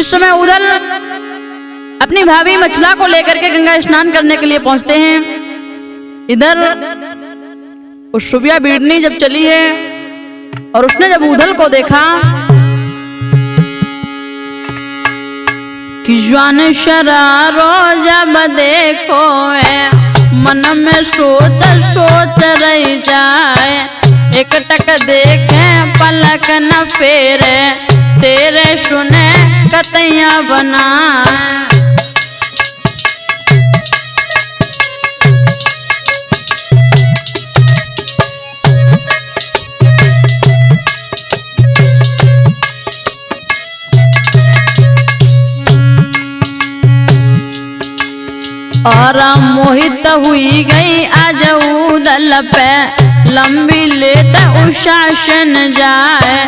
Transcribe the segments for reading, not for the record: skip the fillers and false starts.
जिस समय उधल अपनी भाभी मछला को लेकर के गंगा स्नान करने के लिए पहुंचते हैं, इधर उस सुबिया बीड़नी जब चली है और उसने जब उधल को देखा कि ज्वान शरारो जब देखो है, मन में सोच सोच रही जाए, एक टक देखे पलक न फेरे, तेरे सुने कतैया बनाए। और मोहित हुई गई आज उदल पे, लंबी लेत उशासन जाए,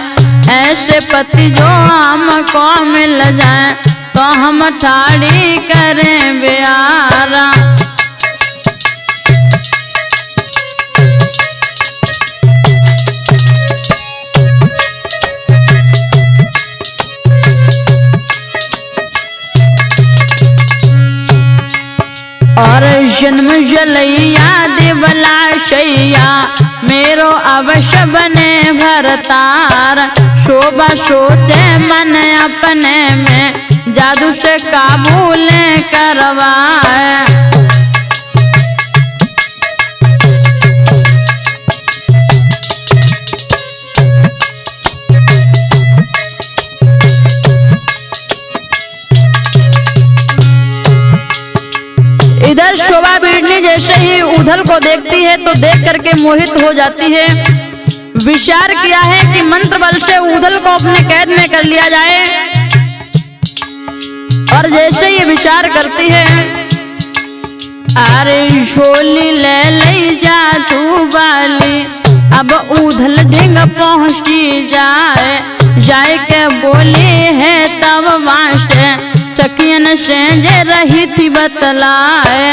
ऐसे पति जो हमको मिल जाए, तो हम ठाड़ी करें ब्यारा। और जन्म जलैया देवला शैया, मेरो अवश्य बने भरतार, शोभा सोचे मन अपने में, जादू से काबू ले करवाए। इधर शोभा बीड़नी जैसे ही उधल को देखती है तो देख करके मोहित हो जाती है। विचार किया है कि मंत्र बल से उधल को अपने कैद में कर लिया जाए, और जैसे ही विचार करती है, अरे झोली ले जा तू बाली, अब उधल ढिंग पहुंची जाए के बोली है तब बाटे, चकियन से जे रही थी बतलाए।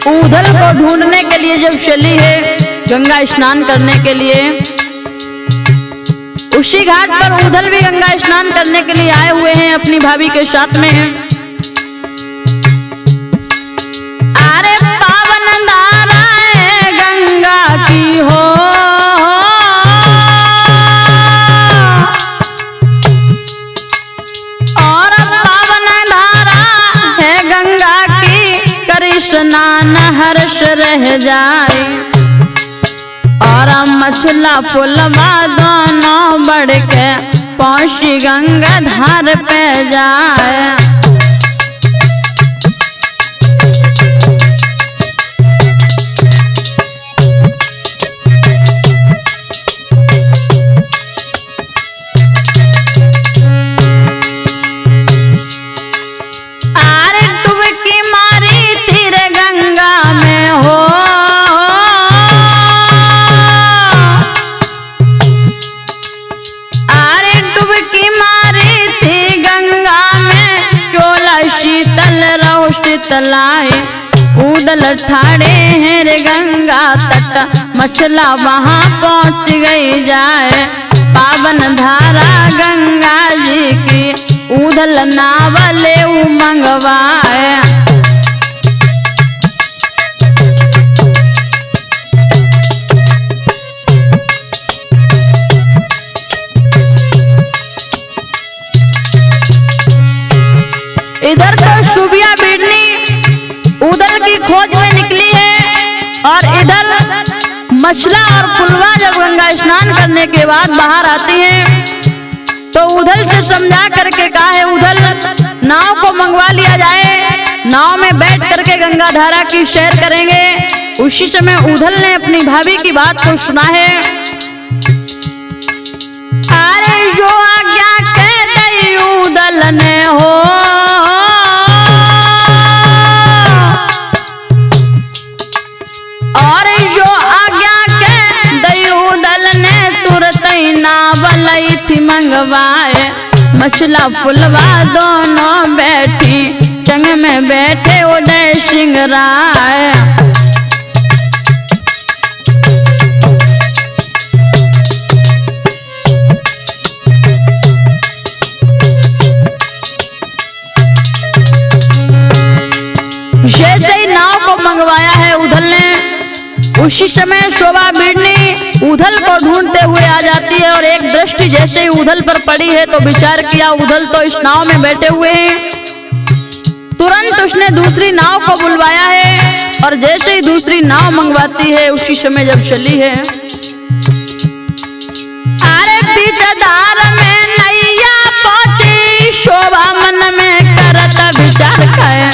उधल को ढूंढने के लिए जब चली है गंगा स्नान करने के लिए, उसी घाट पर उधल भी गंगा स्नान करने के लिए आए हुए हैं अपनी भाभी के साथ में। अरे पावन धारा है गंगा की हो, और पावन धारा है गंगा की, कर स्नान हर्ष रह जाए, और मछला पुलवा दोनों बढ़ के पहुंची गंगा धार पे जाए। तलाए उदल ठाड़े हैं रे गंगा तट, मछला वहां पहुंच गई जाए, पावन धारा गंगा जी की, उदल नावले उमंगवाए। इधर तो सुबिया बीड़नी उदल की खोज में निकली है, और इधर मछला और पुलवा जब गंगा स्नान करने के बाद बाहर आती हैं तो उधल से समझा करके कहा है उधल नाव को मंगवा लिया जाए, नाव में बैठ करके गंगा धारा की सैर करेंगे। उसी समय उधल ने अपनी भाभी की बात को सुना है। अरे जो आज्ञा कह गई उदल ने हो, मंगवाए, मछला पुलवा दोनों बैठी संग में बैठे उदय सिंह राय। जैसे ही नाव को मंगवाया है उधल ने, उसी समय शोभा बिड़नी उधल को ढूंढते हुए आ जाती है और एक दृष्टि जैसे ही उधल पर पड़ी है तो विचार किया उधल तो इस नाव में बैठे हुए हैं। तुरंत उसने दूसरी नाव को बुलवाया है और जैसे ही दूसरी नाव मंगवाती है उसी समय जब चली है, अरे बीतदार में नैया पहुंची, शोभा मन में करता विचार है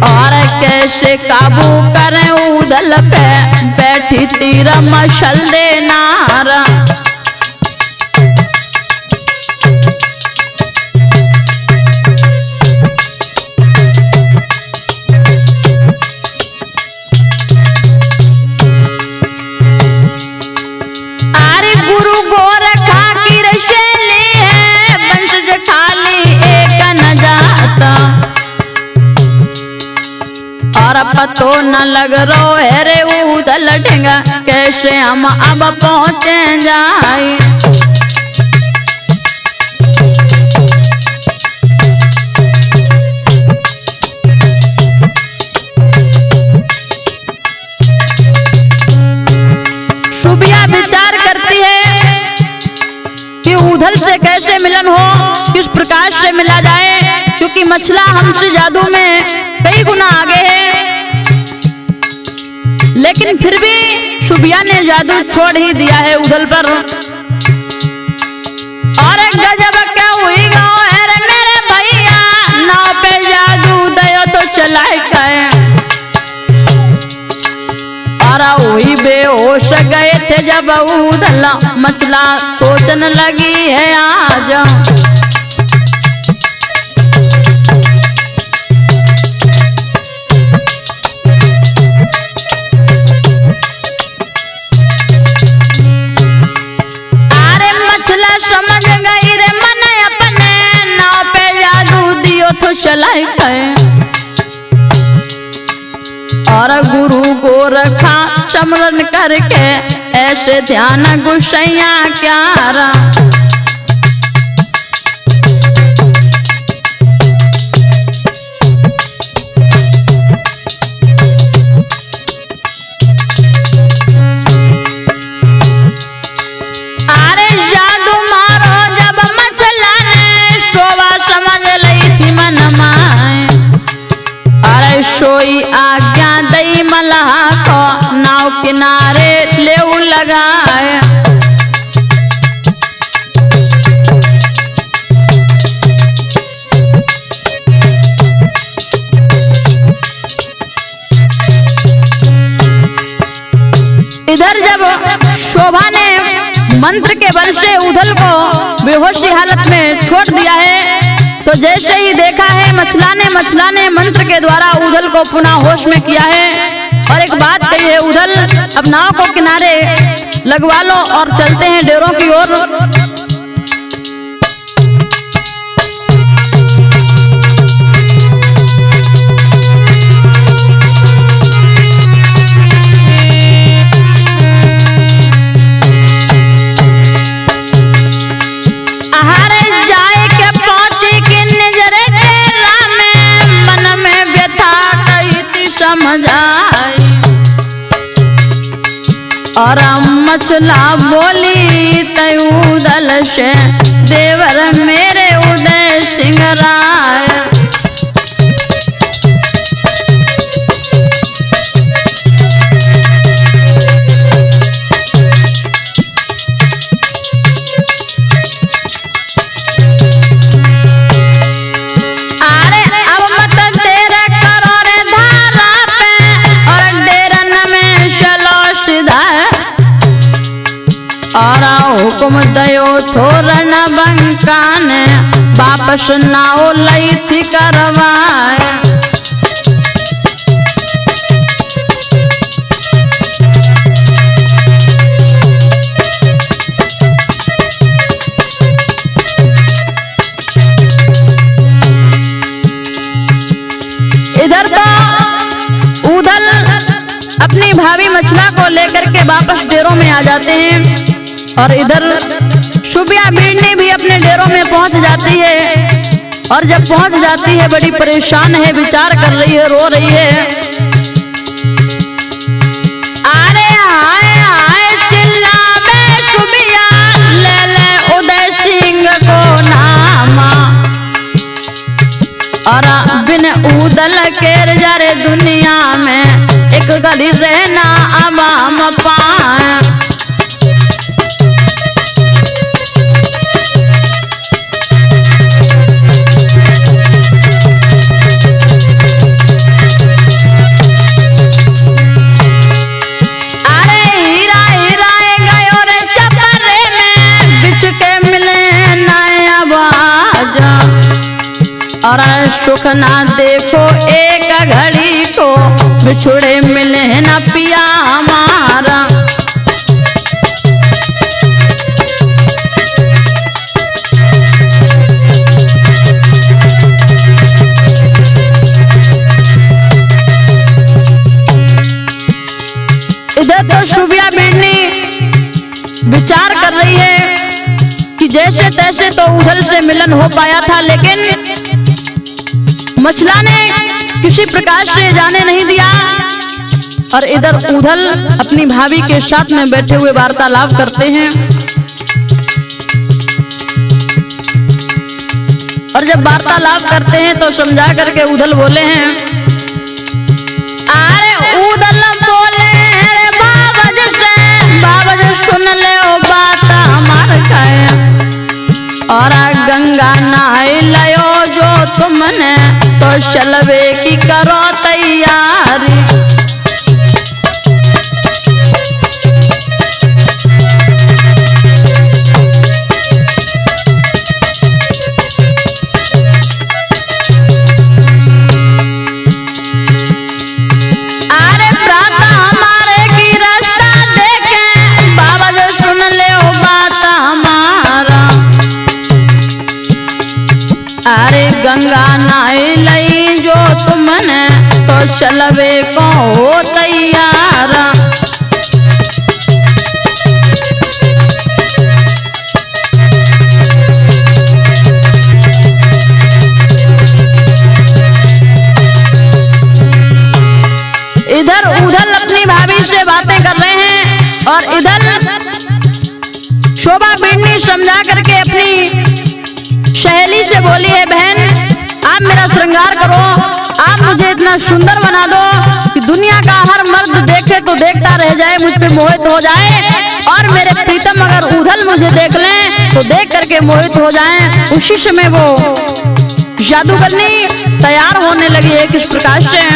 और कैसे काबू करें उधल पे, बैठी तीर मशल दे नारा। अरे गुरु गोरखा की रशेली है, बंश खाली एक न जाता और पतो न लग रो है रे उधल ढेंगा, कैसे हम अब पहुंचे जाए। सुबिया विचार करती है कि उधल से कैसे मिलन हो, किस प्रकार से मिला जाए, क्योंकि मछला हमसे जादू में कई गुना आगे है। लेकिन फिर भी सुबिया ने जादू छोड़ ही दिया है उधल पर। और एक गजब क्या हुई गाँव है रे मेरे भैया, नाव पे जादू दयो तो चलाए गए और वही बेहोश गए थे जब उधल, मछला सोचने लगी है आज। समझ गई रे मन अपने, नाव पे जादू दियो तो चलाए गए और गुरु गोरखा स्मरण करके ऐसे ध्यान गुस्सैया क्या रहा। सोई आज्ञा दई मल्लाह को, नाव किनारे लेऊ लगाए। इधर जब शोभा ने मंत्र के बल से उधल को बेहोशी हालत में छोड़ दिया है, तो जैसे ही देखा है मछला ने मंत्र के द्वारा उधल को पुनः होश में किया है और एक बात कही है, उधल अब नाव को किनारे लगवा लो और चलते हैं डेरों की ओर। और मछला बोली तय उधल से, देवर मेरे उदय सिंह राय। और हुकुम दयो थोरन बंकान, वापस नाव लई थी करवाए। इधर तो उदल अपनी भाभी मछला को लेकर के वापस डेरों में आ जाते हैं और इधर शुभिया बीड़नी भी अपने डेरों में पहुंच जाती है। और जब पहुंच जाती है बड़ी परेशान है, विचार कर रही है, रो रही है। अरे आए आए चिल्लावे शुभिया, ले ले उदय सिंह को नामा। और बिन उदल के जरे दुनिया में एक गली रहना अवाम पाए। और सुख ना देखो एक घड़ी को, बिछुड़े मिले ना पिया हमारा। इधर तो शुभिया बीड़नी विचार कर रही है कि जैसे तैसे तो उदल से मिलन हो पाया था, लेकिन मछला ने किसी प्रकार से जाने नहीं दिया। और इधर उदल अपनी भाभी के साथ में बैठे हुए वार्तालाप करते हैं। और जब वार्तालाप करते हैं तो समझा करके उदल बोले हैं, अरे उदल बोले रे बाबा से, बाबा जी सुन ले ओ बात हमार कहे। और गंगा नहाई लयो जो तुमने, तो चलवे की करो तैयारी। अरे प्रातः हमारे की रास्ता देखे, बाबा जी सुन ले ओ बात हमारा। अरे गंगा नहाई लई जो तुमने, तो चलवे को हो तैयारा। इधर उदल अपनी भाभी से बातें कर रहे हैं और इधर शोभा बीड़नी समझा करके अपनी सहेली से बोली है, बहन आप मेरा श्रृंगार करो, आप मुझे इतना सुंदर बना दो कि दुनिया का हर मर्द देखे तो देखता रह जाए, मुझ पे मोहित हो जाए। और मेरे प्रीतम अगर उदल मुझे देख लें तो देख करके मोहित हो जाएं। उसी समय वो जादूगरनी तैयार होने लगी है। किस प्रकार से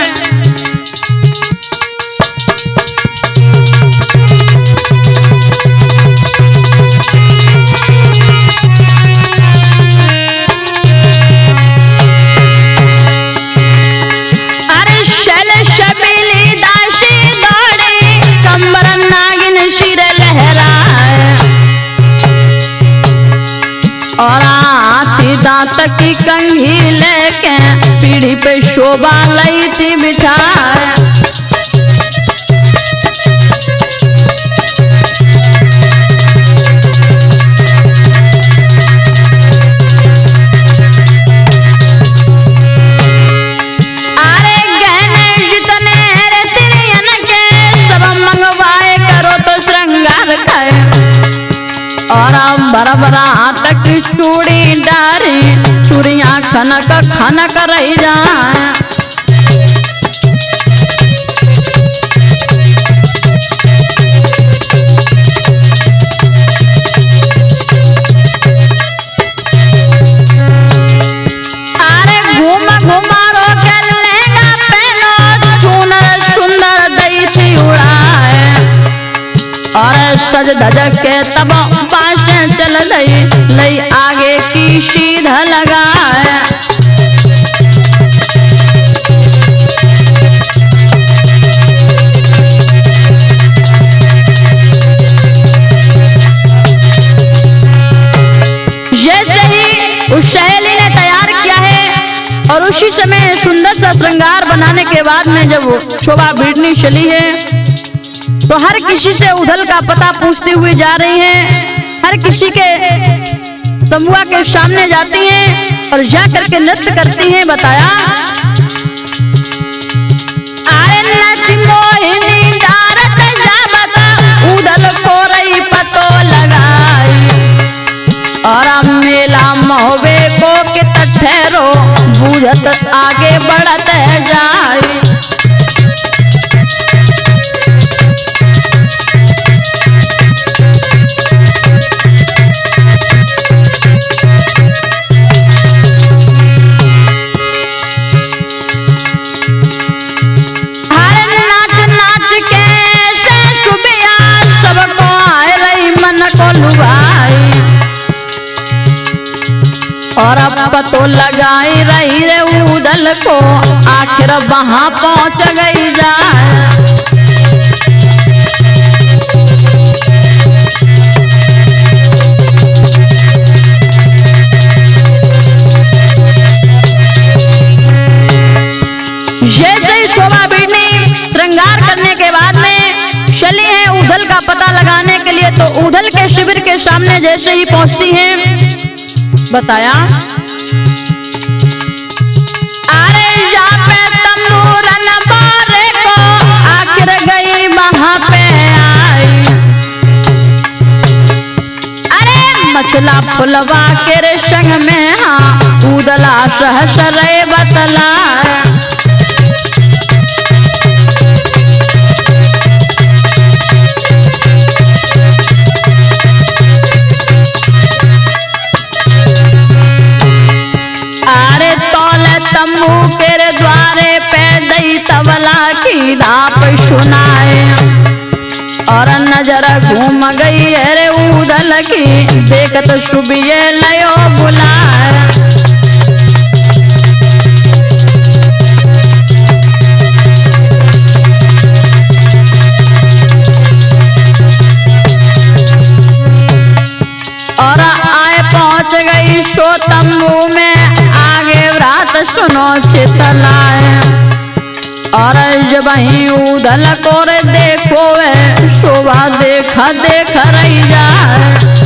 और हाथी दांत की कंघी लेके पीढ़ी पे शोभा लई थी बिठाए। अरे गहने जितने रे तिरियन के, सब मंगवाए करो तो श्रृंगार खाए। और बराबरा तक चूड़ी डारी, चूड़ियां खनक खनक रही जाए। अरे घूम घुमा रो के लहंगा पहनो, चूनर सुंदर दई थी उड़ाए। और सज धज के तब पासे चल गई, लई आगे की सीधा लगाया। जैसे ही उस सहेली ने तैयार किया है और उसी समय सुंदर सा श्रृंगार बनाने के बाद में जब शोभा भिड़नी चली है तो हर किसी से उधल का पता पूछती हुई जा रही हैं। हर किसी के तमुआ के सामने जाती हैं और जा करके नृत्य करती हैं। बताया आए नच मोहिनी डारत जाबत उधल को रही पतो लगाई और मेला महोबे को कित ठहरो बूझत आगे बढ़त जाए। और अब पतो लगाई रही रे उदल को आखिर वहां पहुंच गई जाए। जैसे ही शोभा भिड़नी श्रृंगार करने के बाद में चली है उदल का पता लगाने के लिए तो उदल के शिविर के सामने जैसे ही पहुंचती हैं बताया अरे जा पे तंबूरन बारे को आखिर गई वहां पे आई। अरे मचला फुलवा के संग में हाँ उदला सहस रे बतला। तम्बू के द्वारे पे दई तबला की धाप सुनाए और नजर घूम गई अरे उदल की देखत सुबिये लयो बुलाए। और आए पहुंच गई सो तम्बू में सुनो चितलाए और जब ही उदल को देखो शोभा देखा देख रही जाए।